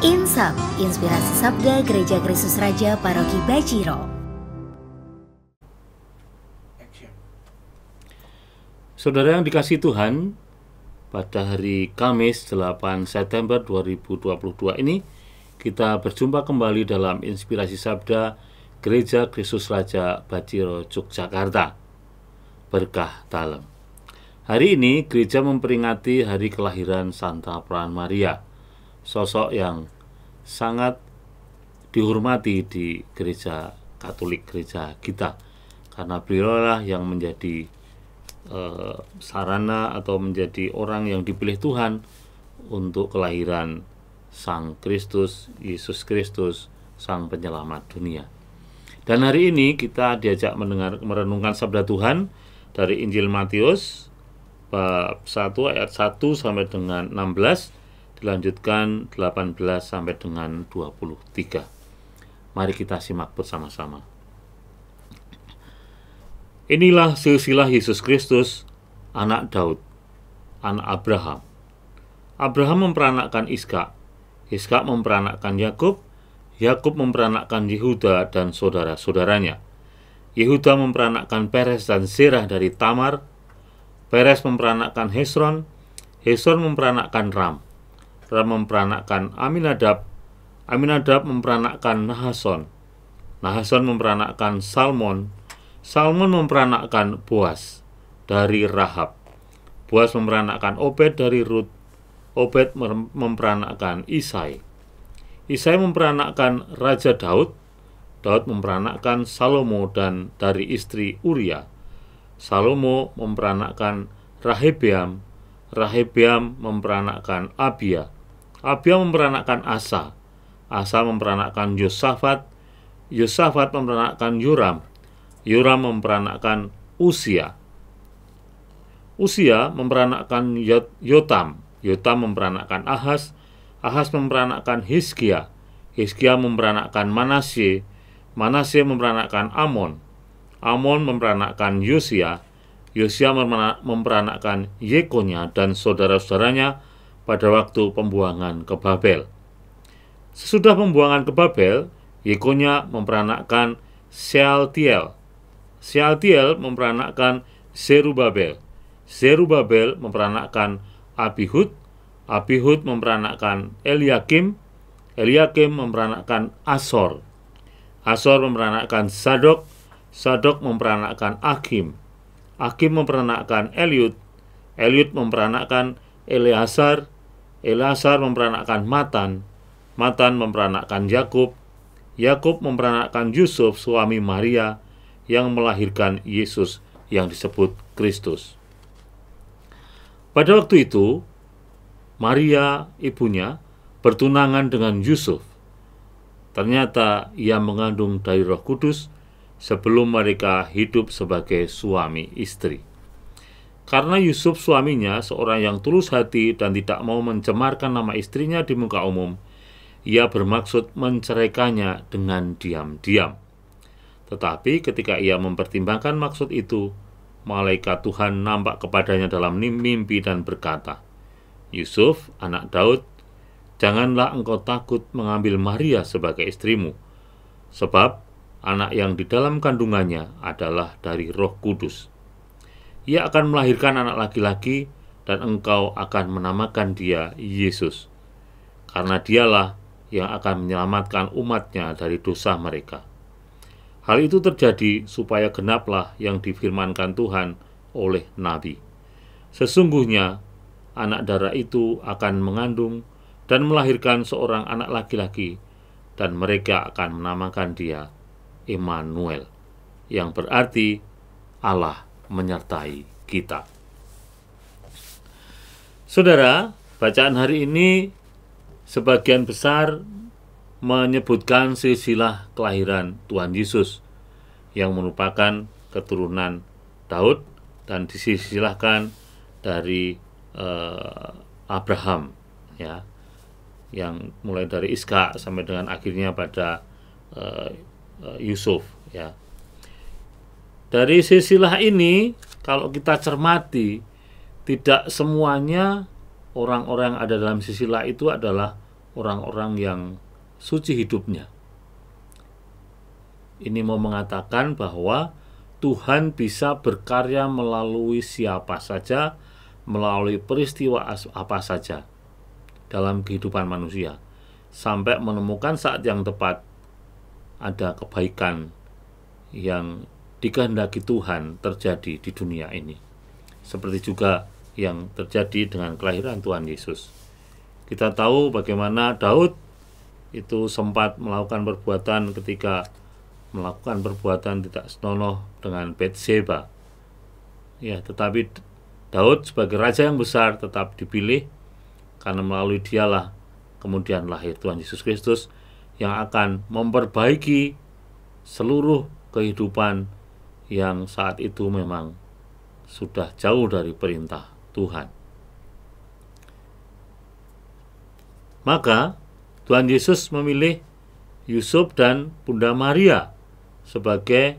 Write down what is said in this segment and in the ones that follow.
Insap, Inspirasi Sabda Gereja Kristus Raja Paroki Baciro. Saudara yang dikasihi Tuhan, pada hari Kamis 8 September 2022 ini kita berjumpa kembali dalam Inspirasi Sabda Gereja Kristus Raja Baciro, Yogyakarta. Berkah dalam. Hari ini gereja memperingati hari kelahiran Santa Peran Maria, sosok yang sangat dihormati di gereja Katolik, gereja kita, karena beliaulah yang menjadi sarana atau menjadi orang yang dipilih Tuhan untuk kelahiran Sang Kristus, Yesus Kristus, Sang Penyelamat dunia. Dan hari ini kita diajak merenungkan sabda Tuhan dari Injil Matius bab 1 ayat 1 sampai dengan 16, dilanjutkan 18 sampai dengan 23. Mari kita simak bersama-sama. Inilah silsilah Yesus Kristus, anak Daud, anak Abraham. Abraham memperanakkan Ishak, Ishak memperanakkan Yakub, Yakub memperanakkan Yehuda dan saudara-saudaranya. Yehuda memperanakkan Peres dan Zerah dari Tamar. Peres memperanakkan Hesron, Hesron memperanakkan Ram, Ram memperanakkan Aminadab, Aminadab memperanakkan Nahason, Nahason memperanakkan Salmon, Salmon memperanakkan Boas dari Rahab, Boas memperanakkan Obed dari Rut, Obed memperanakkan Isai, Isai memperanakkan Raja Daud, Daud memperanakkan Salomo dan dari istri Uria, Salomo memperanakkan Rehabeam, Rehabeam memperanakkan Abia, Abia memperanakkan Asa, Asa memperanakkan Yosafat, Yosafat memperanakkan Yoram, Yoram memperanakkan Usia, Usia memperanakkan Yotam, Yotam memperanakkan Ahaz, Ahaz memperanakkan Hizkia, Hizkia memperanakkan Manasye, Manasye memperanakkan Amon, Amon memperanakkan Yosia, Yosia memperanakkan Yekonya dan saudara-saudaranya pada waktu pembuangan ke Babel. Sesudah pembuangan ke Babel, Yekonya memperanakkan Shealtiel, Shealtiel memperanakkan Zerubabel, Zerubabel memperanakkan Abihud, Abihud memperanakkan Eliakim, Eliakim memperanakkan Asor, Asor memperanakkan Sadok, Sadok memperanakkan Akim, Akim memperanakkan Eliud, Eliud memperanakkan Eleazar, Eleazar memperanakkan Matan, Matan memperanakkan Yakub, Yakub memperanakkan Yusuf suami Maria yang melahirkan Yesus yang disebut Kristus. Pada waktu itu, Maria ibunya bertunangan dengan Yusuf. Ternyata ia mengandung dari Roh Kudus sebelum mereka hidup sebagai suami istri. Karena Yusuf suaminya seorang yang tulus hati dan tidak mau mencemarkan nama istrinya di muka umum, ia bermaksud menceraikannya dengan diam-diam. Tetapi ketika ia mempertimbangkan maksud itu, malaikat Tuhan nampak kepadanya dalam mimpi dan berkata, "Yusuf, anak Daud, janganlah engkau takut mengambil Maria sebagai istrimu, sebab anak yang di dalam kandungannya adalah dari Roh Kudus. Ia akan melahirkan anak laki-laki dan engkau akan menamakan dia Yesus, karena dialah yang akan menyelamatkan umatnya dari dosa mereka." Hal itu terjadi supaya genaplah yang difirmankan Tuhan oleh Nabi. Sesungguhnya anak darah itu akan mengandung dan melahirkan seorang anak laki-laki, dan mereka akan menamakan dia Immanuel, yang berarti Allah menyertai kita. Saudara, bacaan hari ini sebagian besar menyebutkan silsilah kelahiran Tuhan Yesus yang merupakan keturunan Daud dan disilsilahkan dari Abraham, ya, yang mulai dari Ishak sampai dengan akhirnya pada Yusuf, ya. Dari silsilah ini kalau kita cermati, Tidak semuanya orang-orang yang ada dalam silsilah itu adalah orang-orang yang suci hidupnya. Ini mau mengatakan bahwa Tuhan bisa berkarya melalui siapa saja, melalui peristiwa apa saja dalam kehidupan manusia, sampai menemukan saat yang tepat ada kebaikan yang dikehendaki Tuhan terjadi di dunia ini. Seperti juga yang terjadi dengan kelahiran Tuhan Yesus. Kita tahu bagaimana Daud itu sempat melakukan perbuatan ketika melakukan perbuatan tidak senonoh dengan Batseba. Ya, tetapi Daud sebagai raja yang besar tetap dipilih karena melalui dialah kemudian lahir Tuhan Yesus Kristus yang akan memperbaiki seluruh kehidupan yang saat itu memang sudah jauh dari perintah Tuhan. Maka Tuhan Yesus memilih Yusuf dan Bunda Maria sebagai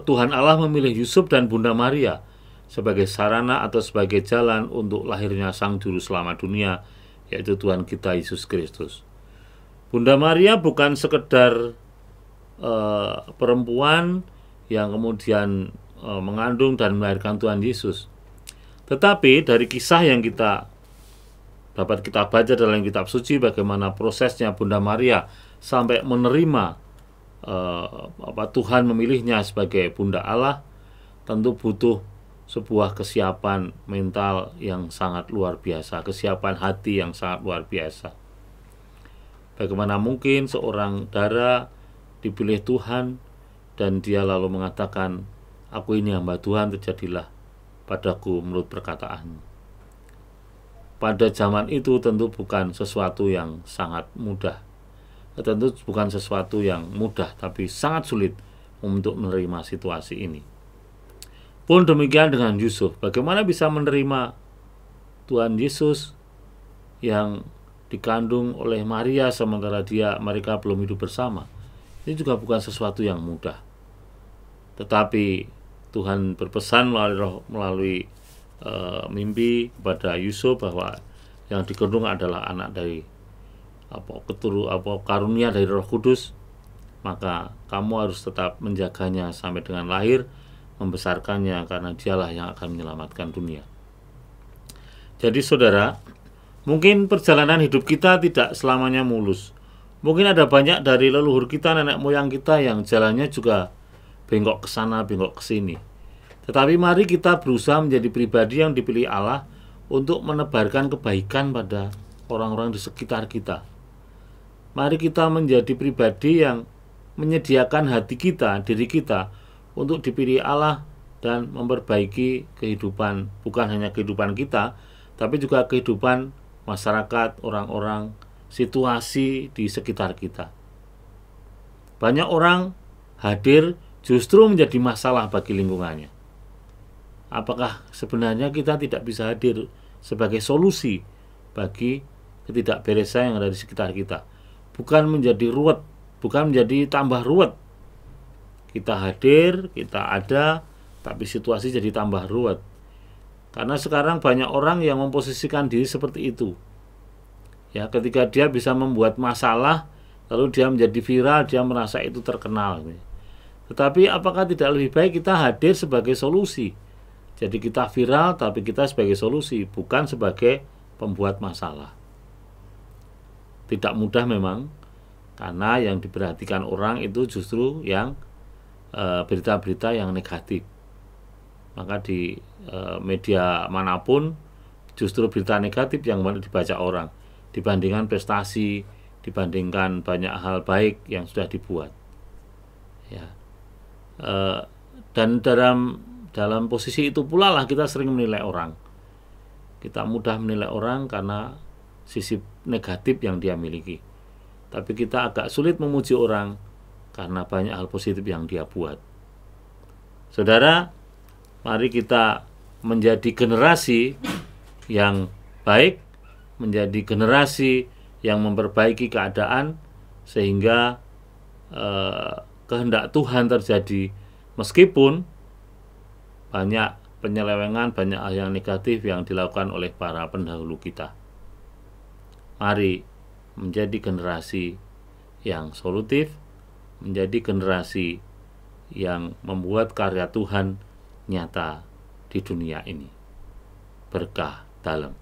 Tuhan Allah memilih Yusuf dan Bunda Maria sebagai sarana atau sebagai jalan untuk lahirnya Sang Juru Selamat dunia, yaitu Tuhan kita Yesus Kristus. Bunda Maria bukan sekedar perempuan yang kemudian mengandung dan melahirkan Tuhan Yesus, tetapi dari kisah yang dapat kita baca dalam kitab suci, bagaimana prosesnya Bunda Maria sampai menerima Tuhan memilihnya sebagai Bunda Allah, tentu butuh sebuah kesiapan mental yang sangat luar biasa, kesiapan hati yang sangat luar biasa. Bagaimana mungkin seorang dara dipilih Tuhan dan dia lalu mengatakan, "Aku ini hamba Tuhan, terjadilah padaku menurut perkataan." Pada zaman itu tentu bukan sesuatu yang sangat mudah. Tentu bukan sesuatu yang mudah, tapi sangat sulit untuk menerima situasi ini. Pun demikian dengan Yusuf. Bagaimana bisa menerima Tuhan Yesus yang dikandung oleh Maria sementara mereka belum hidup bersama? Ini juga bukan sesuatu yang mudah. Tetapi Tuhan berpesan melalui mimpi kepada Yusuf bahwa yang dikandung adalah anak dari karunia dari Roh Kudus, maka kamu harus tetap menjaganya sampai dengan lahir, membesarkannya, karena dialah yang akan menyelamatkan dunia. Jadi saudara, mungkin perjalanan hidup kita tidak selamanya mulus. Mungkin ada banyak dari leluhur kita, nenek moyang kita yang jalannya juga bengkok ke sana, bengkok ke sini. Tetapi mari kita berusaha menjadi pribadi yang dipilih Allah untuk menebarkan kebaikan pada orang-orang di sekitar kita. Mari kita menjadi pribadi yang menyediakan hati kita, diri kita, untuk dipilih Allah dan memperbaiki kehidupan, bukan hanya kehidupan kita, tapi juga kehidupan masyarakat, orang-orang, situasi di sekitar kita. Banyak orang hadir justru menjadi masalah bagi lingkungannya. Apakah sebenarnya kita tidak bisa hadir sebagai solusi bagi ketidakberesan yang ada di sekitar kita? Bukan menjadi ruwet, bukan menjadi tambah ruwet. Kita hadir, kita ada, tapi situasi jadi tambah ruwet. Karena sekarang banyak orang yang memposisikan diri seperti itu. Ya, ketika dia bisa membuat masalah, lalu dia menjadi viral, dia merasa itu terkenal. Tetapi apakah tidak lebih baik kita hadir sebagai solusi? Jadi kita viral, tapi kita sebagai solusi, bukan sebagai pembuat masalah. Tidak mudah memang, karena yang diperhatikan orang itu justru yang berita-berita yang negatif. Maka di media manapun justru berita negatif yang banyak dibaca orang, dibandingkan prestasi, dibandingkan banyak hal baik yang sudah dibuat. Ya. Dan dalam posisi itu pula lah kita sering menilai orang. Kita mudah menilai orang karena sisi negatif yang dia miliki. Tapi kita agak sulit memuji orang karena banyak hal positif yang dia buat. Saudara, mari kita menjadi generasi yang baik, menjadi generasi yang memperbaiki keadaan sehingga kehendak Tuhan terjadi, meskipun banyak penyelewengan, banyak hal yang negatif yang dilakukan oleh para pendahulu kita. Mari menjadi generasi yang solutif, menjadi generasi yang membuat karya Tuhan nyata di dunia ini. Berkah dalam.